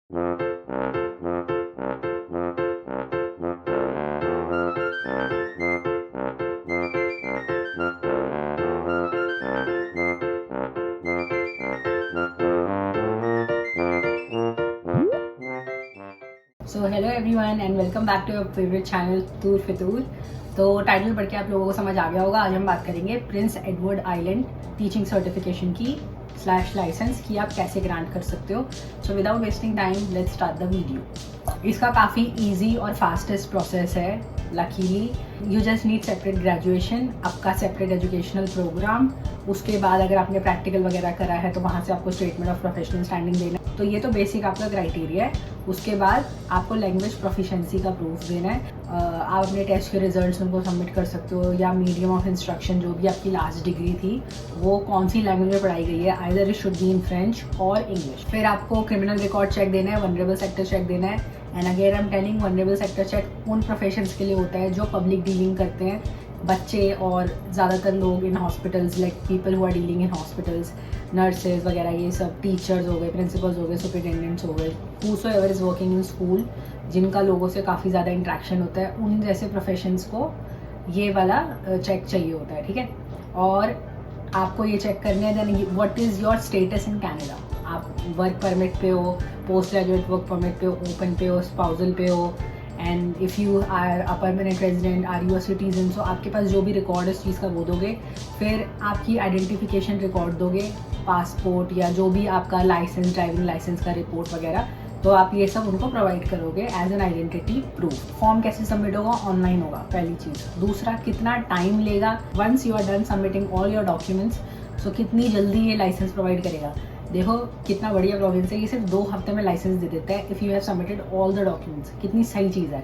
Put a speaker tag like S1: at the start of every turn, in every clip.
S1: So hello everyone and welcome back to your favourite channel tour Fitoor. तो title पढ़ के आप लोगों को समझ आ गया होगा। आज हम बात करेंगे Prince Edward island teaching certification की /लाइसेंस की आप कैसे ग्रांट कर सकते हो। So without wasting time let's start the video. इसका काफ़ी इजी और फास्टेस्ट प्रोसेस है। Luckily you just need separate graduation, आपका सेपरेट एजुकेशनल प्रोग्राम, उसके बाद अगर आपने प्रैक्टिकल वगैरह करा है तो वहाँ से आपको स्टेटमेंट ऑफ प्रोफेशनल स्टैंडिंग देना है। तो ये तो बेसिक आपका क्राइटेरिया है। उसके बाद आपको लैंग्वेज प्रोफिशिएंसी का प्रूफ देना है। आप अपने टेस्ट के रिजल्ट्स उनको सबमिट कर सकते हो, या मीडियम ऑफ इंस्ट्रक्शन जो भी आपकी लास्ट डिग्री थी वो कौन सी लैंग्वेज में पढ़ाई गई है, either it should be in French और इंग्लिश। फिर आपको क्रिमिनल रिकॉर्ड चेक देना है, वनरेबल सेक्टर चेक देना है। And again I am telling, vulnerable sector check उन प्रोफेशंस के लिए होता है जो पब्लिक डीलिंग करते हैं, बच्चे और ज़्यादातर लोग in hospitals, like people who are dealing in hospitals, nurses वगैरह, ये सब टीचर्स हो गए, प्रिंसिपल्स हो गए, सुपरिटेंडेंट्स हो गए, whosoever is working in school, जिनका लोगों से काफ़ी ज़्यादा इंट्रैक्शन होता है, उन जैसे प्रोफेशंस को ये वाला चेक चाहिए होता है। ठीक है, और आपको ये चेक करना है then what is your status in Canada. आप वर्क परमिट पे हो, पोस्ट ग्रेजुएट वर्क परमिट पे हो, ओपन पे हो, स्पाउजल पे हो, and if you are a permanent resident, are you a citizen. So आपके पास जो भी रिकॉर्ड है इस चीज़ का वो दोगे। फिर आपकी आइडेंटिफिकेशन रिकॉर्ड दोगे, पासपोर्ट या जो भी आपका लाइसेंस, ड्राइविंग लाइसेंस का रिपोर्ट वगैरह, तो आप ये सब उनको प्रोवाइड करोगे as an identity proof. Form कैसे सबमिट होगा? ऑनलाइन होगा, पहली चीज़। दूसरा, कितना टाइम लेगा once you are done submitting all your documents. So कितनी जल्दी ये लाइसेंस प्रोवाइड करेगा। देखो कितना बढ़िया प्रोविंस है, ये सिर्फ 2 हफ्ते में लाइसेंस दे देता है if you have submitted all the documents. कितनी सही चीज़ है।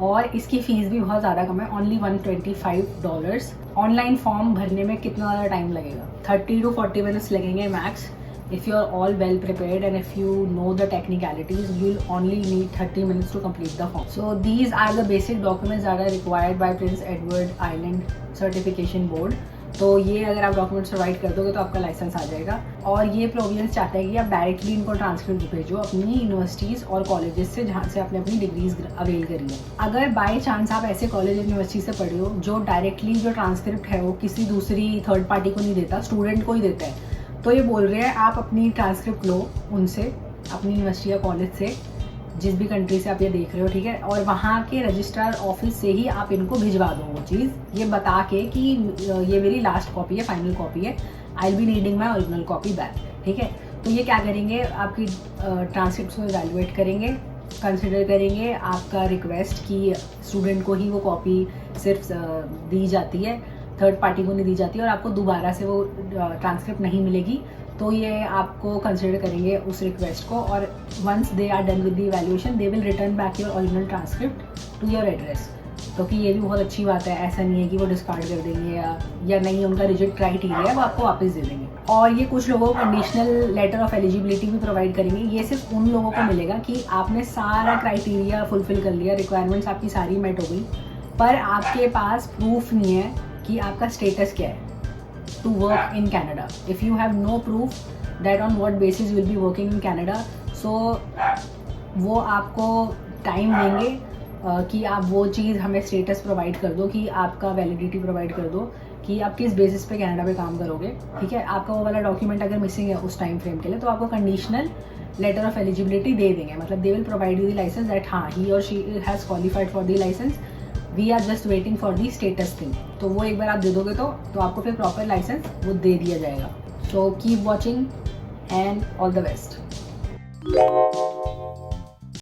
S1: और इसकी फ़ीस भी बहुत ज़्यादा कम है, ओनली $125। ऑनलाइन फॉर्म भरने में कितना ज़्यादा टाइम लगेगा? 30 to 40 मिनट्स लगेंगे max. If you are all well prepared and if you know the technicalities, you'll only need 30 minutes to complete the form. So these are the basic documents that are required by Prince Edward Island Certification Board. तो ये अगर आप documents provide कर दोगे तो आपका licence आ जाएगा। और ये प्रोविजंस चाहता है कि आप डायरेक्टली इनको ट्रांसक्रिप्ट भेजो अपनी यूनिवर्सिटीज़ और कॉलेजेस से जहाँ से आपने अपनी डिग्रीज अवेल करी है। अगर बाय चांस आप ऐसे कॉलेज यूनिवर्सिटी से पढ़े हो जो डायरेक्टली जो ट्रांसक्रिप्ट है वो किसी दूसरी थर्ड पार्टी को नहीं देता, स्टूडेंट को ही देता है, तो ये बोल रहे हैं आप अपनी ट्रांसक्रिप्ट लो उनसे, अपनी यूनिवर्सिटी या कॉलेज से, जिस भी कंट्री से आप ये देख रहे हो। ठीक है, और वहाँ के रजिस्ट्रार ऑफिस से ही आप इनको भिजवा दो वो चीज़, ये बता के कि ये मेरी लास्ट कॉपी है, फाइनल कॉपी है, I will be needing my original copy back. ठीक है, तो ये क्या करेंगे, आपकी ट्रांसक्रिप्ट को इवैल्यूएट करेंगे, कंसिडर करेंगे आपका रिक्वेस्ट कि स्टूडेंट को ही वो कॉपी सिर्फ दी जाती है, थर्ड पार्टी को नहीं दी जाती, और आपको दोबारा से वो ट्रांसक्रिप्ट नहीं मिलेगी। तो ये आपको कंसिडर करेंगे उस रिक्वेस्ट को, और once they are done with the evaluation they will return back your original transcript to your address. तो कि ये भी बहुत अच्छी बात है, ऐसा नहीं है कि वो डिस्कार्ड कर देंगे या नहीं, उनका रिजेक्ट क्राइटेरिया है वो आपको वापस दे देंगे। और ये कुछ लोगों को कंडीशनल लेटर ऑफ एलिजिबिलिटी भी प्रोवाइड करेंगे। ये सिर्फ उन लोगों को मिलेगा कि आपने सारा क्राइटेरिया फुलफिल कर लिया, रिक्वायरमेंट्स आपकी सारी मेट हो गई, पर आपके पास प्रूफ नहीं है कि आपका स्टेटस क्या है to work in Canada. If you have no proof that on what basis you will be working in Canada, so वो आपको टाइम देंगे कि आप वो चीज़ हमें स्टेटस प्रोवाइड कर दो, कि आपका वैलिडिटी प्रोवाइड कर दो कि आप किस बेसिस पे कनाडा पे काम करोगे। ठीक है, आपका वो वाला डॉक्यूमेंट अगर मिसिंग है उस टाइम फ्रेम के लिए, तो आपको कंडीशनल लेटर ऑफ एलिजिबिलिटी दे देंगे। मतलब they will provide you the license that हाँ he or she has qualified for the license, we are just waiting for the status thing. तो वो एक बार आप दे दोगे तो आपको फिर प्रॉपर लाइसेंस वो दे दिया जाएगा। So keep watching and all the best.